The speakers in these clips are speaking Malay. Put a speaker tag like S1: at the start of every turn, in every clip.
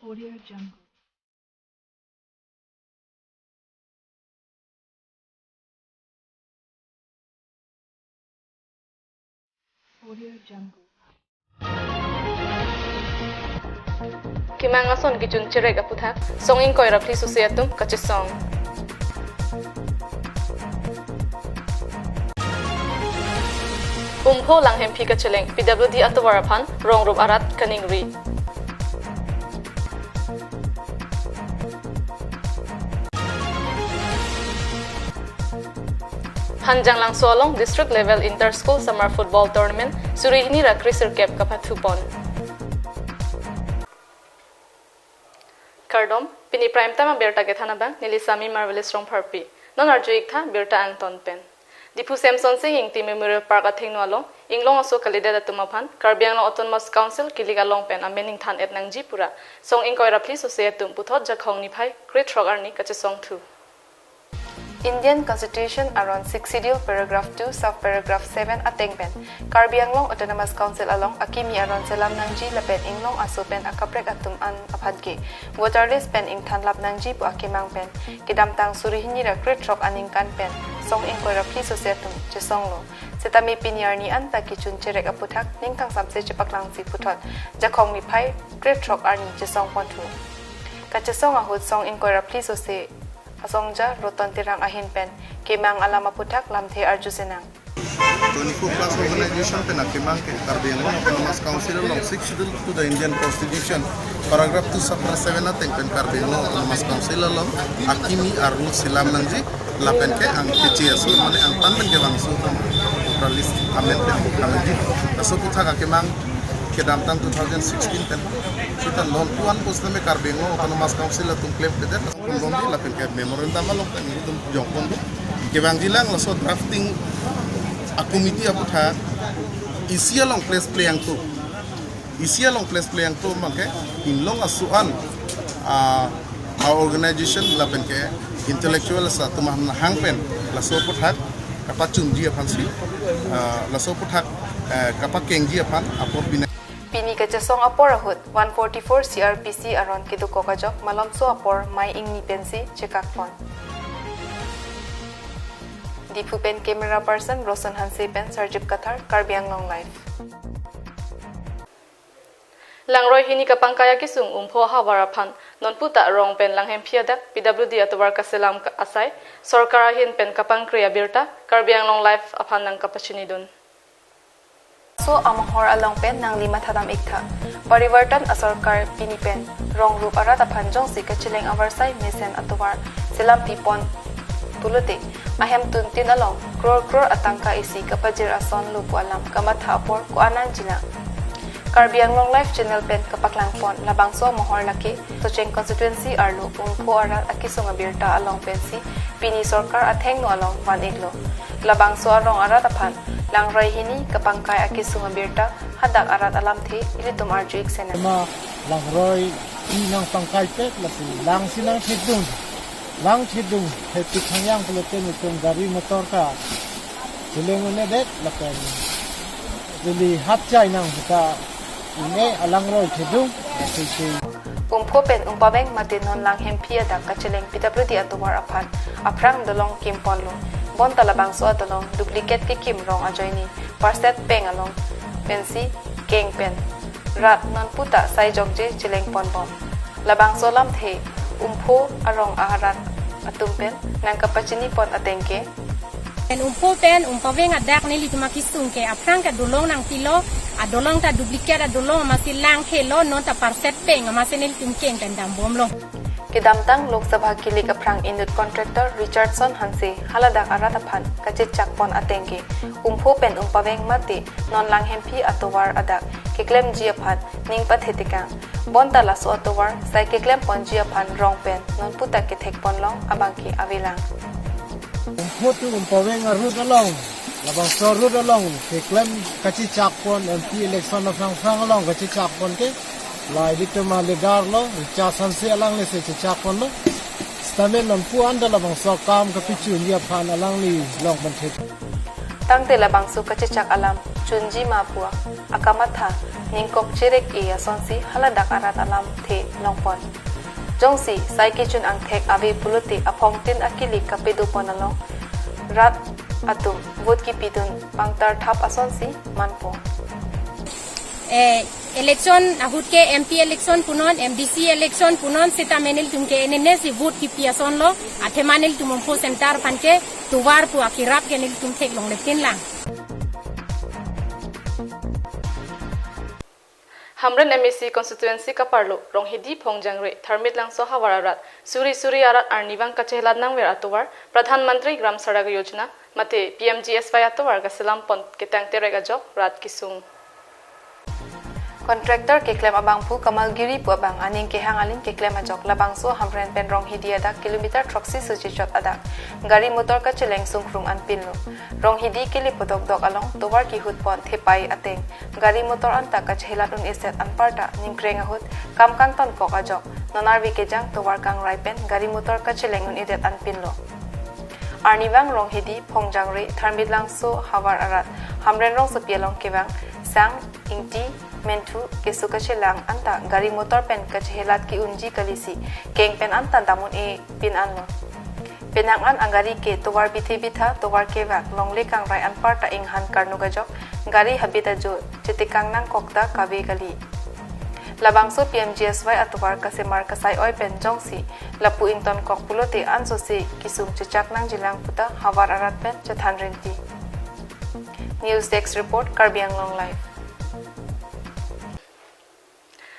S1: Audio Jungle. Audio Jungle.
S2: Kimangason gijun cirek aputhak songing koira pli susiatum kachisong. Umpho langhem phi kacheleng PWD atwarapan rongrub arat kaningri. Hanjang lang solong district level inter-school summer football tournament surihini ra krisir cap kapathupon. Kardom pini prime time berta ke thana bang nilisami marvelous strong parpi non arjuik tha berta anton pen dipu samson sing ing team memorial park athing no along inglong aso kalida da tumaphan karbiang lo autonomous council kiliga long pen amening than et nang ji pura song ing koira pli society puthot jakhong ni phai great rogar ni kache song thu. Indian Constitution around 6 schedule paragraph 2 sub paragraph 7 atengpen Karbi Anglong Autonomous Council along akimi around selam nangji lapen inglong asupen akaprek atum an aphadge waterless pen ing thanlap nangji pu akimang pen kidamtang surihini ra great rock aning kan pen song ing koira pli societum che songlo setami pinyarni anta kichun cherek aputhak ningthang samse chepaklang si puthot jakhong mi phai great rock arni che song ponthu kache song ahut song ing koira pli society Asongja roton tirang ahin pen kemang alama puthak lamthe arjusenang.
S3: Tonico Class Organization pen akemang ke Karbi Anglong Autonomous Council along 6 schedule to the Indian Constitution paragraph 2 sub 7 ateng pen Karbi Anglong Autonomous Council along akimi arul silam nangji lapen ke ang keciasu mane ang tanmen ke bangsu ralis amen pen nangji aso puthak akemang kedamtang 2016 pen kita non tuan post me Karbi Anglong Autonomous Council atung claim keder ngomong di lapen ke memorandum along pen itu jongkon ke bang jilang laso drafting a committee aputha isia long place play yang tu make inlong asuan our organization lapen ke intellectual sa tumah hangpen laso puthak kapachum ji aphansi laso puthak kapakeng ji aphan apor bina
S2: Pini kachasong apor ahut 144 CRPC aron kiduko kajok malamso apor mai ingni pensi chekakpon. Dipu pen camera person Rosan Hanse pen Sarjip Kathar Karbi Anglong Live. Langroy hini kapangkaya kisung umpho hawarapan non puta rong pen langhem phiadak PWD atwar kaselam asai sorkara hin pen kapang kriya birta Karbi Anglong Live aphan nang kapachinidun. So amahor along pen nang lima thadam ikta parivartan asarkar pinipen rong rup arat aphanjong si kachileng avarsai mesen atwar selam pipon tulute ahem tuntin along kror atangka isi kapajir ason lupu alam kamatha apor ko anan jina Karbi Anglong Live channel pen kapaklang pon labangso mohor laki Socheng constituency arlo ungpo arat akisong abirta along pensi pini sarkar atheng no along vaniglo labangso arong arat aphan langrai hini kapangkai akisong abirta hadak arat alam the ilitum arjuik sena
S4: ma langroi inang pangkai pek lapu lang sinang thedung lang thedung hepi thangyang puluten utong gari motor ka silengone det lapen dili hapchai nang buka ine alangroi thedung sisi
S2: umpho pen umpabeng matinon langhem phiada kacheleng PWD atwar aphan aprang dolong kimponlo bon talabang so atalong duplicate ke kim rong ajoini parset peng along pensi keng pen rat non puta sai jogje chileng ponpom labang so lam the umpho arong aharat atum pen nang kapachini pon atengke
S5: en umpo pen umpaveng adak ni lituma kisung ke aprang ka dolong nang pilo adolong ta duplicate adolong masih lang helo non ta parset peng masih nil tumkeng pen dambom lo
S2: Kidamtang Lok Sabha kilik aprang indut contractor Richardson Hanse haladak arat aphan kachit chakpon atengke umpho pen umpaveng mati non lang hempi atowar adak kiklem ji aphan ning pathetikang bonta laso atowar sai kiklem pon ji aphan rong pen non puta ke thek pon long abangki avilang
S4: umpo tu umpaweng arut along labang so rut along keklem kachi chakpon MP election of sang along kachi chakpon ke lai dito maligar lo cha sanse alang le se chakpon lo stamen non pu anda labang so kam ka pichu ni aphan alang li long ban the
S2: tangte labang su kachit chak alam chunji mapua akamatha ningkok cherek e asonsi haladak arat alam the longpon jongsi saiki chun angthek abi puluti aphongtin akili kapedu ponalong rat atum vot ki pidun pangtar thap asonsi manpo
S5: election ahut ke MP election punon MDC election punon sita menil tumke enene si vote ki piason lo athemanil tumpo center panke tuwar pu akirap kenil tumthek long lekin lang
S2: Hamren MEC constituency ka parlo ronghidi phongjangre thermit langso hawararat suri arat arnibang kachehlat nangwer atowar pradhan mantri gram sadak yojana mate PMGSY atowar gasilam pont ketang terega jok rat kisung Contractor ke claim abang pu Kamalgiri pu abang aning ke hang alin ke claim ajok labang so hamren pen rong hidi ada kilometer troksi suci chot ada gari motor ka cheleng sungkrung an pinlo rong hidi ke li podok dok along towar ki hut pon thepai ateng gari motor anta ka chelat un eset an parta ningkreng ahut kam kan ton kok ajok nonar wi ke jang towar kang rai pen gari motor ka cheleng un edet an pinlo arnibang rong hidi phongjang re tharmit lang so hawar arat hamren rong so pialong kewang sang ingti mentu kesuka chelang anta gari motor pen kachelat ki unji kalisi keng pen anta damun e pin anlo penang an angari ke towar bithi bitha towar ke wak longle kang rai an parta ing han karnu gajok gari habita jo chitikang nang kokta kabe gali labangso PMGSY atowar kasemar kasai oi pen jongsi lapu ington kokpulote anso se kisum chichak nang jilang puta hawar arat pen chathan renti News Desk report Karbi Anglong live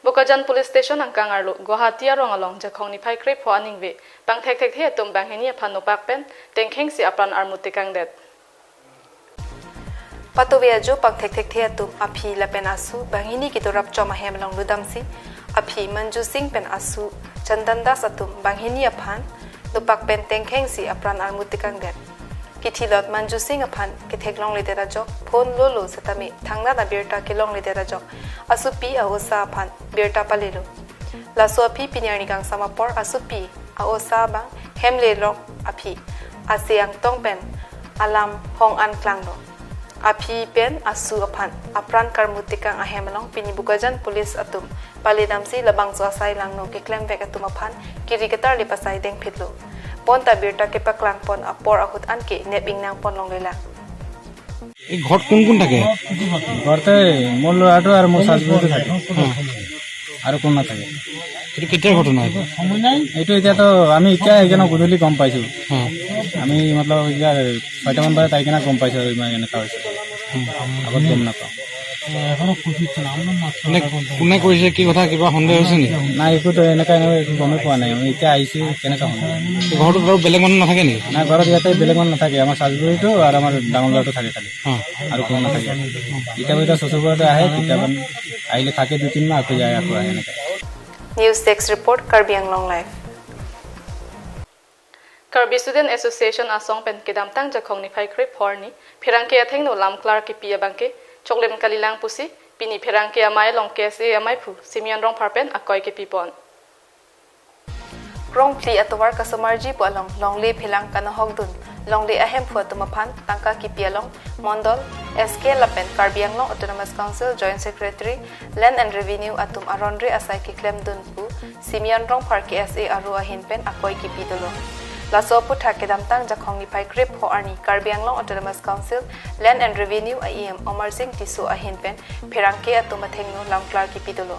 S2: Bokajan Police Station angkang arlo Guwahati arong along jakhong ni phai krep ho aning ve pang thek thek the tum bang henia phan no pak pen tengkheng si apran armuti kang det Patovia jo pang thek thek the tum aphi la pen asu bangini ki torap choma hem long ludam si aphi Manju Singh pen asu Chandan Das atum banghini aphan do pak pen tengkheng si apran armuti kang det Kithilot Manju Singh aphan kithek long le dera jok phone lolo satami thangna da berta ke long le dera jok asupi aosa aphan berta palelo la so aphi pinyani kang samapor asupi aosa bang hemle lok aphi aseang tong pen alam hong an klang do aphi pen asu aphan apran karmuti kang ahemalong pini Bokajan police atum paledamsi labang so asai lang no ke claim vek atum aphan kiriketar le pasai deng phitlo Ponta birta ke paklang pon apor ahut anke nebing nang pon long lela
S6: এই ঘট কোন কোন থাকে
S7: ঘরতে মোর লড়াটো আর মোর শাশুড়ি থাকে আর কোন না থাকে
S6: এটা কেতিয়া ঘটনা
S7: এইটো এতিয়া তো আমি এতিয়া এইখানে গধূলি গম পাইছো আমি মতলব এতিয়া 6টামান বজাত আহি কিনে গম পাইছো ইমান এনেকুৱা হৈছে আগত গম নাপাওঁ
S6: কোনে কৰিছে কি কথা কিবা সন্দেহ হৈছে নেকি
S7: নাই একোতো এনেকুৱা একো গমেই পোৱা নাই আমি এতিয়া আহিছো কেনেকুৱা হ'ল
S6: ঘৰটোত বাৰু বেলেগ মানুহ নাথাকে নেকি
S7: নাই ঘৰত ইয়াতে বেলেগ মানুহ নাথাকে আমাৰ শাশুড়িটো আৰু আমাৰ ডাঙৰ ল'ৰাটো থাকে খালি আৰু কোনো নাথাকে কেতিয়াবা এতিয়া শ্বশুৰ ঘৰতে আহে কেতিয়াবা আহিলে থাকে 2-3 মাহ আকৌ যায় আকৌ আহে এনেকৈ
S2: News Desk report Karbi Anglong live Karbi Student Association asong pen kedam tang jakhong ni phai krip horni phirangke atheng no lam klar ki pia bangke choklem kalilang pusi pini phirangke amai long kese amai phu simian rong pharpen akoi ke pipon Rong pli atowar kasamarji po along longle philang kana hogdun longle ahem phu atumaphan tangka ki pialong mondol SK Lapen Karbi Anglong Autonomous Council Joint Secretary Land and Revenue atum aronre asai ki claim dun pu simian rong phar ki SA aru ahin pen akoi ki pidolo Laso putha kedam tang jakhong ni phai krip ho arni Karbi Anglong Autonomous Council Land and Revenue IEM Omar Singh Tisu ahin pen phirangke atumathengno lamklar ki pidolo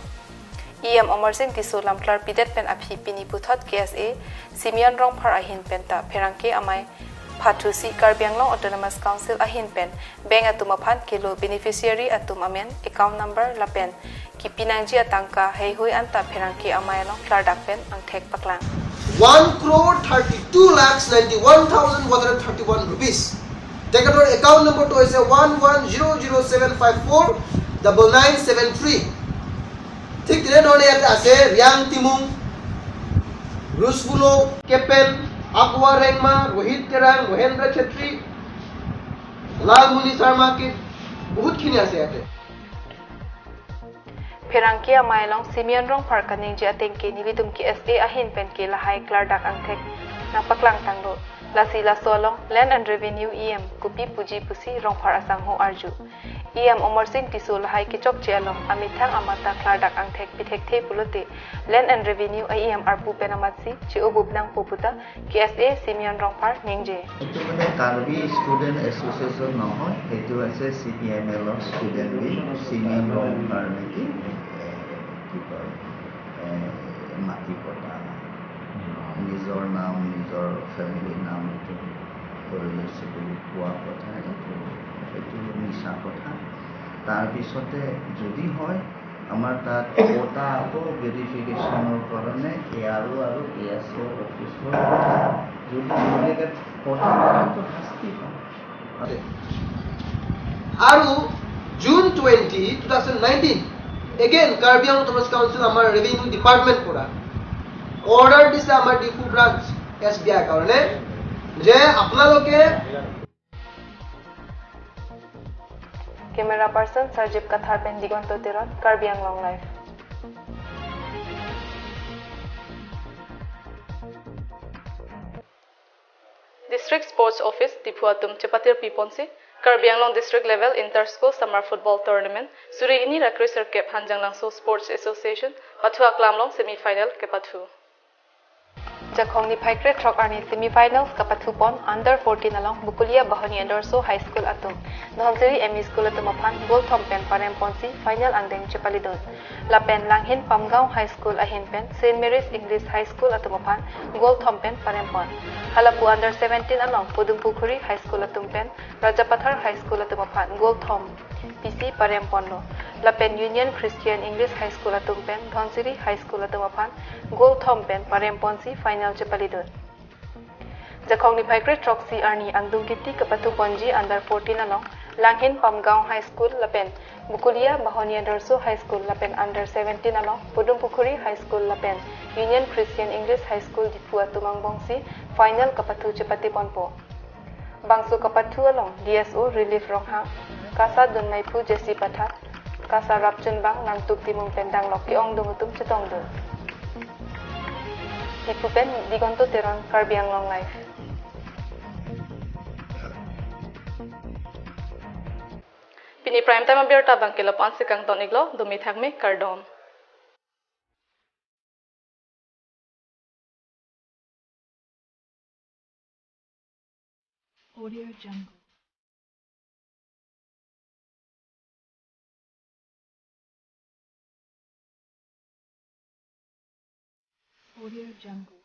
S2: EM Omar Singh Tisu lamklar pidet pen aphi pini puthot KSA simian rong phar ahin pen ta phirangke amai phathusi Karbi Anglong Autonomous Council ahin pen bank atumaphan kilo beneficiary atum amen account number lapen ki pinangji atangka heihui anta phirangke amai long klar dak pen angthek paklang
S8: 1,32,91,131 rupees. Take out account number to is 110007549973. Tik dire none ase Riang Timung, Rusbulo, Kepen, Aqua Rengma, Rohit Kerang, Mohendra Chetri, Lal Muni Sharma ke bahut khini ase ate.
S2: Phirangke amai long simian rong phar kaning ji atengke nilidum ki SA ahin pen ke lahai klar dak angthek napaklang tanglo lasi la solong land and revenue em kupi puji pusi rong phar asang ho arju em omar singh tisul hai kichok chelom amithang amata klardak angthek pithek the pulote land and revenue em arpu penamatsi chi obup nang poputa ksa simian rong phar ningje
S9: itu মানে Karbi student association নহয় সেইটো আছে CPML student wing চিমিয়ান ৰং কাৰণে কি কয় মাটি পতা নিজৰ নাম নিজৰ ফেমিলিৰ নাম এইটো কৰি লৈছে বুলি কোৱা কথা এইটো মিছা কথা তাৰপিছতে যদি হয় আমাৰ তাত পটা আকৌ ভেৰিফিকেশ্যনৰ কাৰণে আৰু ASO অফিচৰ যদি বেলেগে পটা কৰাটো শাস্তি পায়
S8: আৰু June 20, 2019 again Karbi Anglong Autonomous Council আমাৰ revenue department পৰা order দিছে আমাৰ ডিফু ব্ৰাঞ্চ SBI কাৰণে যে আপোনালোকে
S2: camera person Sarjip Kathar pen Digonto Teron Karbi Anglong Live District Sports Office Dipuatum Chepatir Piponsi Karbi Anglong District Level Inter-School Summer Football Tournament Surigini Rakriser Kep Hanjang Langso Sports Association Pathua Klamlong Semi-Final Kepathu Jakhong ni Paikre Trok Arni Semi-Finals Kapathu Pon Under 14 along Bukulia Bahani Endorso High School Atum Dhonseri ME School Atumapan Goal Thompen Parem Ponsi Final Angdeng Chepalidon Lapen Langhin Pamgaon High School Ahin Pen St. Mary's English High School Atumapan Goal Thompen Parem Pon Halapu Under 17 along Pudumpukhuri High School Atumpen Rajapathar High School Atumapan Goal Thom PC Parem Ponlo Lapen Union Christian English High School Atumpen Dhonseri High School Atumapan Goal Thompen Parem Ponsi Final Chepalidon Jakhong ni Paikre Troxy Arni Angdung Kiti Kapathu Ponji Under 14 along Langhin Pamgaon High School Lapen Bukulia Bahani Endorso High School Lapen Under 17 along Pudumpukhuri High School Lapen Union Christian English High School Difua Tumang Bongsi Final Kapathu Chepati Ponpo Bangsu Kapathu along DSO Relief Ronghang Kasa Dunmaipu Jesse Patha Kasa Rapchun Bang Nangtuk Timung Pendang Loki Ong Dungutum Chetongdo Dipupen Digonto Teron Karbi Anglong Live Pini prime time abierta bangkila pansi kang toniglo dumi thagme kardom
S1: Audio Jungle. Audio Jungle.